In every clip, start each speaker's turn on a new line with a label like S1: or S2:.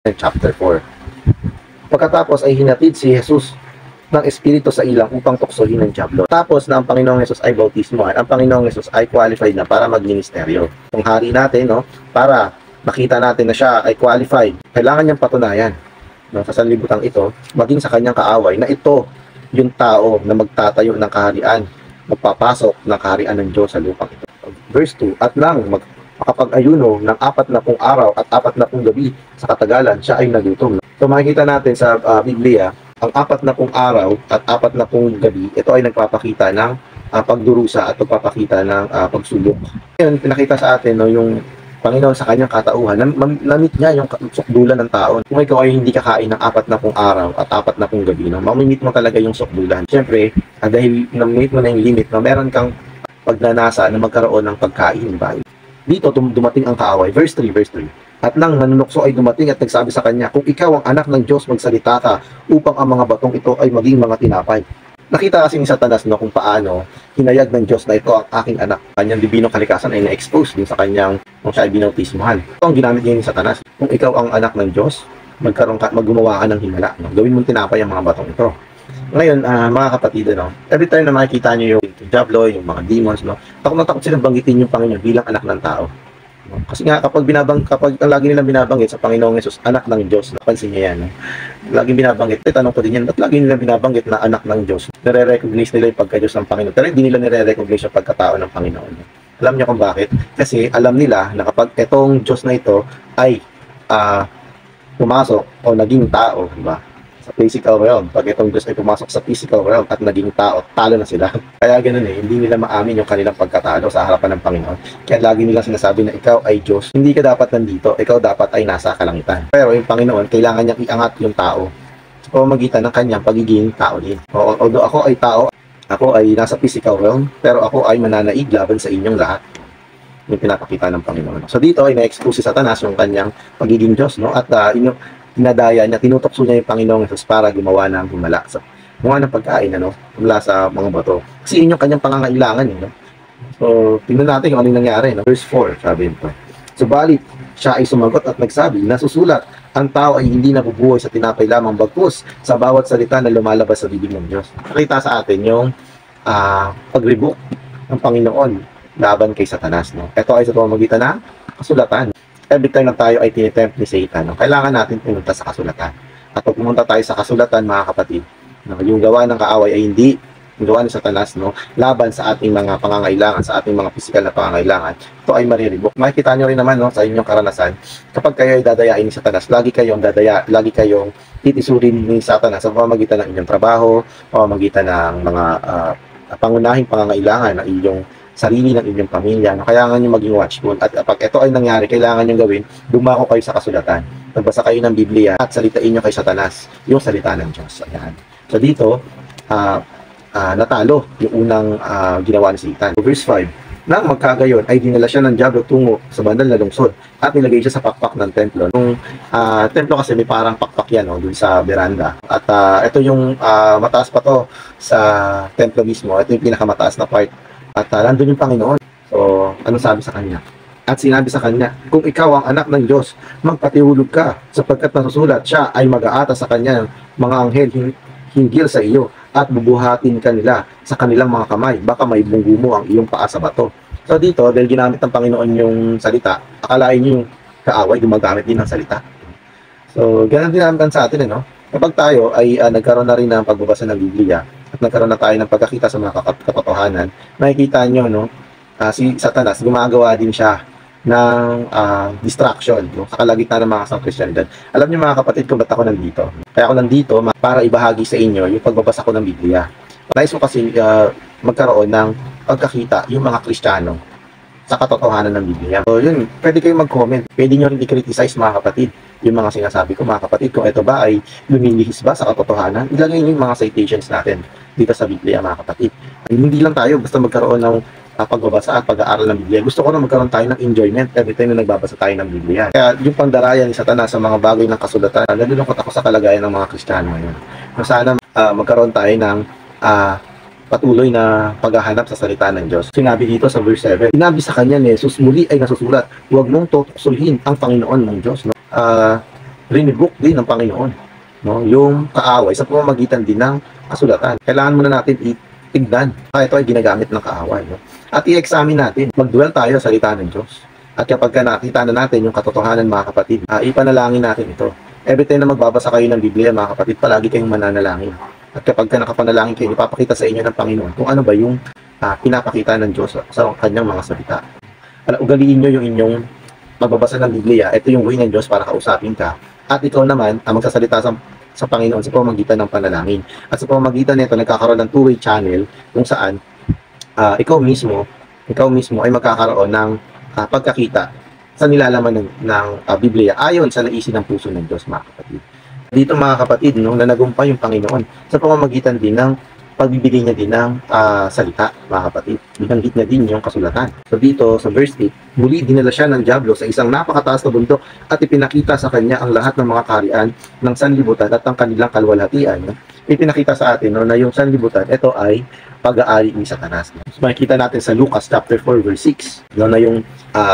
S1: chapter 4. Pagkatapos ay hinatid si Jesus ng Espiritu sa ilang upang tuksohin ng dyablo. Tapos na ang Panginoong Jesus ay bautismohan, ang Panginoong Jesus ay qualified na para magministeryo. Ang hari natin, no, para makita natin na siya ay qualified, kailangan niyang patunayan, no, sa sanlibutan ito, maging sa kanyang kaaway, na ito yung tao na magtatayo ng kaharian, magpapasok ng kaharian ng Diyos sa lupang ito. Verse 2, at nang makapag-ayuno ng 40 araw at 40 gabi sa katagalan, siya ay nagutom. So makikita natin sa Biblia, ang 40 araw at 40 gabi, ito ay nagpapakita ng pagdurusa at pagpapakita ng pagsulok. Ngayon, pinakita sa atin, no, yung Panginoon sa kanyang katauhan, namit niya yung sukdulan ng tao. Kung ikaw ay hindi kakain ng 40 araw at 40 gabi, no, mamimit mo talaga yung sukdulan. Siyempre, dahil namit mo na yung limit, no, meron kang pagnanasa na magkaroon ng pagkain. Ba? Dito, dumating ang kaaway. Verse 3. At nang nanunukso ay dumating at nagsabi sa kanya, kung ikaw ang anak ng Diyos, magsalita ka upang ang mga batong ito ay maging mga tinapay. Nakita kasi ni Satanas, no, kung paano hinayag ng Diyos na ito ang aking anak. Kanyang dibinong kalikasan ay na-expose din sa kanyang kung siya ay binautismohan. Ito ang ginamit niya ni Satanas. Kung ikaw ang anak ng Diyos, maggumawa ka ng himala. No? Gawin mong tinapay ang mga batong ito. Ngayon, mga kapatid, no, every time na makikita nyo yung diablo, yung mga demons, no, takot na takot silang banggitin yung Panginoon bilang anak ng tao. Kasi nga kapag lagi nilang binabanggit sa Panginoong Hesus, anak ng Diyos, napansin niya yan. Laging binabanggit. Tanong ko din yan, ba't lagi nilang binabanggit na anak ng Diyos? Nire-recognize nila yung pagka-Diyos ng Panginoon, pero hindi nila nire-recognize yung pagkatao ng Panginoon. Alam niyo kung bakit? Kasi alam nila na kapag itong Diyos na ito ay pumasok o naging tao, diba? Sa physical realm, pag itong Diyos ay pumasok sa physical realm at naging tao, talo na sila. Kaya ganun hindi nila maamin yung kanilang pagkatalo sa harapan ng Panginoon. Kaya lagi nilang sinasabi na ikaw ay Diyos, hindi ka dapat nandito, ikaw dapat ay nasa kalangitan. Pero yung Panginoon, kailangan niyang iangat yung tao sa pamamagitan ng kanyang pagiging tao din. Although ako ay tao, ako ay nasa physical realm, pero ako ay mananaig laban sa inyong lahat. Yung pinapakita ng Panginoon. So dito ay na-expose si Satanas yung kanyang pagiging Diyos, no? At tinadaya niya, tinutokso niya yung Panginoong Hesus para gumawa ng himala. So, gumawa ng pagkain, mula sa mga bato. Kasi yun yung kanyang pangangailangan, no? So, tingnan natin kung anong nangyari, no? Verse 4, sabi ito. Subalit, siya ay sumagot at nagsabi, nasusulat, ang tao ay hindi nabubuhay sa tinapay lamang, bagkus sa bawat salita na lumalabas sa bibig ng Diyos. Nakita sa atin yung pag-rebuke ng Panginoon laban kay Satanas, no? Ito ay sa pamamagitan ng kasulatan. Every time na tayo ay tinitempt ni Satan, no, kailangan natin pumunta sa kasulatan. At pag pumunta tayo sa kasulatan, mga kapatid, no, yung gawa ng kaaway ay hindi yung gawa ni Satanas, no, laban sa ating mga pangangailangan, sa ating mga physical na pangangailangan. Ito ay mariribok. Makikita nyo rin naman, no, sa inyong karanasan, kapag kayo ay dadayain ni Satanas, lagi kayong titisurin ni Satanas sa pamamagitan ng inyong trabaho, pamamagitan ng mga pangunahing pangangailangan ng inyong sarili ng inyong pamilya. No? Kailangan nyo maging watchful. At pag ito ay nangyari, kailangan nyo gawin, dumako kayo sa kasulatan. Magbasa kayo ng Biblia at salitain nyo kay Satanas yung salita ng Diyos. Ayan. So dito, natalo yung unang ginawa ni Satan. So, verse 5, nang magkagayon ay dinala siya ng diablo tungo sa bandal na lungsod at nilagay siya sa pakpak ng templo. Yung templo kasi may parang pakpak yan, no, dun sa veranda. At ito yung mataas pa to sa templo mismo. Ito yung pinakamataas na part. At nandun yung Panginoon. So, ano sabi sa kanya? At sinabi sa kanya, kung ikaw ang anak ng Diyos, magpatihulog ka, sapagkat nasusulat, siya ay mag-aata sa kanya mga anghel hinggil sa iyo, at bubuhatin ka nila sa kanilang mga kamay. Baka may bunggo mo ang iyong paa sa bato. So dito, dahil ginamit ng Panginoon yung salita, akalain niyo yung kaaway, gumagamit din ng salita. So, ganun din naman sa atin, no? Kapag tayo ay nagkaroon na rin ng pagbabasa ng Biblia, at nagkaroon na tayo ng pagkakita sa mga katotohanan, makikita nyo, no, si Satanas, gumagawa din siya ng distraction, no, sa kalagitnaan ng mga kasang Kristiyanidad. Alam niyo mga kapatid kung ba't ako nandito? Kaya ako nandito para ibahagi sa inyo yung pagbabasa ko ng Biblia. Nais ko kasi magkaroon ng pagkakita yung mga Kristiyano sa katotohanan ng Biblia. So yun, pwede kayong mag-comment. Pwede nyo rin i-criticize mga kapatid yung mga sinasabi ko mga kapatid. Kung ito ba ay lumilihis ba sa katotohanan, ilagay nyo yung mga citations natin dito sa Biblia mga kapatid. Hindi lang tayo basta magkaroon ng pagbabasa at pag-aaral ng Biblia. Gusto ko na magkaroon tayo ng enjoyment every time na nagbabasa tayo ng Biblia. Kaya yung pandarayan ni Satanas sa mga bagay ng kasulatan, nalulungkot ako sa kalagayan ng mga Kristiyano ngayon. So sana magkaroon tayo ng patuloy na paghahanap sa salita ng Diyos. Sinabi dito sa verse 7, sinabi sa kanya ni Jesus, muli ay nasusulat, huwag mong tutuksulhin ang Panginoon ng Diyos. No? rinibook din ng Panginoon, no? Yung kaaway sa pamamagitan din ng kasulatan. Kailangan muna natin itignan. Ito ay ginagamit ng kaaway, no? At i-examine natin. Mag-dwell tayo sa salita ng Diyos. At kapag nakita na natin yung katotohanan, mga kapatid, ipanalangin natin ito. Every time na magbabasa kayo ng Biblia, mga kapatid, palagi kayong mananalangin. At kapag nakapanalangin kayo, ipapakita sa inyo ng Panginoon kung ano ba yung pinapakita ng Diyos sa kanyang mga salita. Ugaliin nyo yung inyong magbabasa ng Biblia. Ito yung way ng Diyos para kausapin ka. At ikaw naman, magsasalita sa Panginoon sa pamamagitan ng panalangin. At sa pamamagitan nito, nagkakaroon ng two-way channel kung saan ikaw mismo ay magkakaroon ng pagkakita sa nilalaman ng Biblia ayon sa naisin ng puso ng Diyos, mga kapatid. Dito, mga kapatid, no, na nagumpay yung Panginoon sa pamamagitan din ng pagbibigay niya din ng salita, mga kapatid. Binanggit niya din yung kasulatan. So dito sa verse 8, muli dinala siya ng dyablo sa isang napakataas na bundok at ipinakita sa kanya ang lahat ng mga kaharian ng sanlibutan at ang kanilang kalwalhatian. Ipinakita sa atin, no, na yung sanlibutan, ito ay pag-aari ni Satanas. So, makikita natin sa Lucas chapter 4 verse 6, no, na yung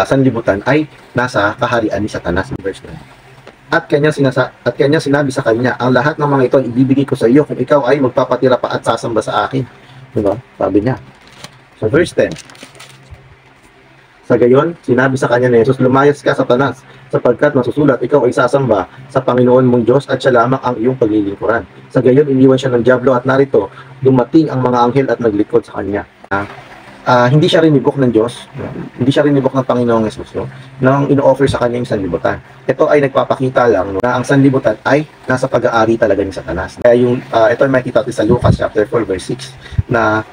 S1: sanlibutan ay nasa kaharian ni Satanas, verse 9. At kanya sinabi sa kanya, ang lahat ng mga ito ibibigay ko sa iyo kung ikaw ay magpapatira pa at sasamba sa akin. Diba? Sabi niya. So verse 10. Sa gayon, sinabi sa kanya ni Jesus, lumayas ka, Satanas, sapagkat masusulat, ikaw ay sasamba sa Panginoon mong Diyos at siya lamang ang iyong paglilingkuran. Sa gayon, iniwan siya ng dyablo at narito, dumating ang mga anghel at naglikod sa kanya. Hindi siya rinibok ng Diyos, hindi siya rinibok ng Panginoong Jesus, no, nang ino-offer sa kanya yung sanlibutan. Ito ay nagpapakita lang, no, na ang sanlibutan ay nasa pag-aari talaga ni Satanas. Kaya yung ito ay makikita natin sa Lucas chapter 4 verse 6 na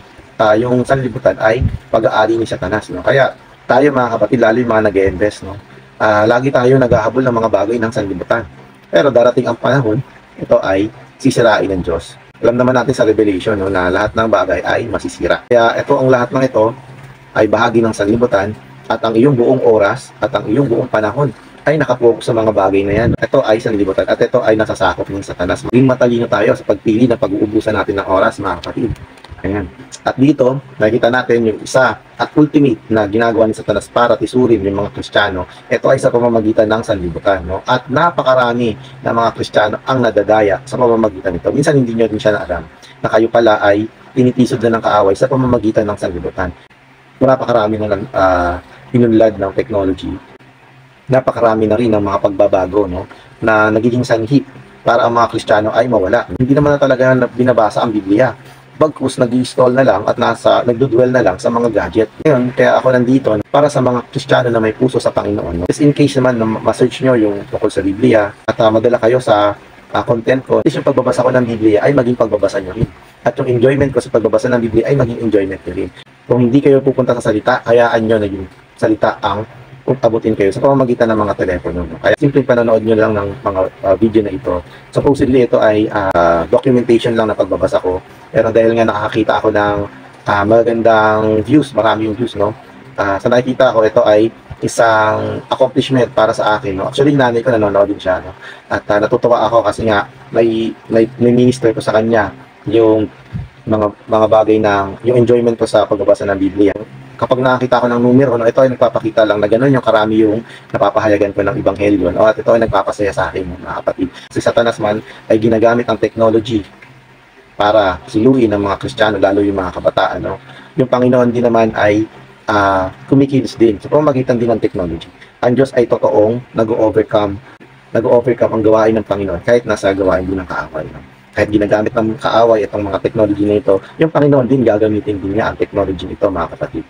S1: yung sanlibutan ay pag-aari ni Satanas, no. Kaya tayo, mga kapatid, lalo yung mga nag-e-invest, no, lagi tayo naghahabol ng mga bagay ng sanlibutan. Pero darating ang panahon, ito ay sisirain ng Diyos. Alam naman natin sa Revelation, no, na lahat ng bagay ay masisira. Kaya ito, ang lahat ng ito ay bahagi ng sanlibutan at ang iyong buong oras at ang iyong buong panahon ay nakapokus sa mga bagay na yan. Ito ay sanlibutan at ito ay nasasakop ng Satanas. Maging matalino tayo sa pagpili na pag-uubusan natin ng oras, mga kapatid. Ayan. At dito, nakikita natin yung isa at ultimate na ginagawa ni Satanas para tisurin yung mga Kristiyano. Ito ay sa pamamagitan ng sanlibutan, no? At napakarami na mga Kristiyano ang nadadaya sa pamamagitan nito. Minsan hindi nyo din siya naalam na kayo pala ay tinitisod na ng kaaway sa pamamagitan ng sanlibutan. Napakarami na pinunlad ng technology. Napakarami na rin ng mga pagbabago, no, na nagiging sanhi para ang mga Kristiyano ay mawala. Hindi naman na talaga binabasa ang Biblia. Bagkus nag-install na lang at nagdudwell na lang sa mga gadget. Ngayon, kaya ako nandito para sa mga Kristiyano na may puso sa Panginoon. Just in case naman na ma-search nyo yung tungkol sa Biblia at madala kayo sa content ko, yung pagbabasa ko ng Biblia ay maging pagbabasa nyo rin. At yung enjoyment ko sa pagbabasa ng Biblia ay maging enjoyment nyo rin. Kung hindi kayo pupunta sa salita, hayaan nyo na yung salita ang abutin kayo sa pamamagitan ng mga telepono. Kaya simpleng panonood nyo lang ng mga video na ito. Supposedly ito ay documentation lang na pagbabasa ko. Pero dahil nga nakakita ako ng magandang views, marami yung views, no? Sa nakikita ko, ito ay isang accomplishment para sa akin, no? Actually, nanay ko nanonood din siya, no? At natutuwa ako kasi nga may minister ko sa kanya yung mga bagay ng yung enjoyment ko sa pagbabasa ng Biblia. Kapag nakakita ko ng numero, no, ito ay nagpapakita lang na gano'n yung karami yung napapahayagan ko ng Ebanghelyo, no? At ito ay nagpapasaya sa akin, mga kapatid. Si Satanas man ay ginagamit ang technology para siluin ng mga Kristiyano, lalo yung mga kabataan, no? Yung Panginoon din naman ay kumikilos din sa pamamagitan din ng technology. Ang Diyos ay totoong nag-overcome ang gawain ng Panginoon kahit nasa gawain din ng kaaway, no? Kahit ginagamit ng kaaway itong mga technology na ito, yung Panginoon din gagamitin din niya ang technology nito, mga kapatid.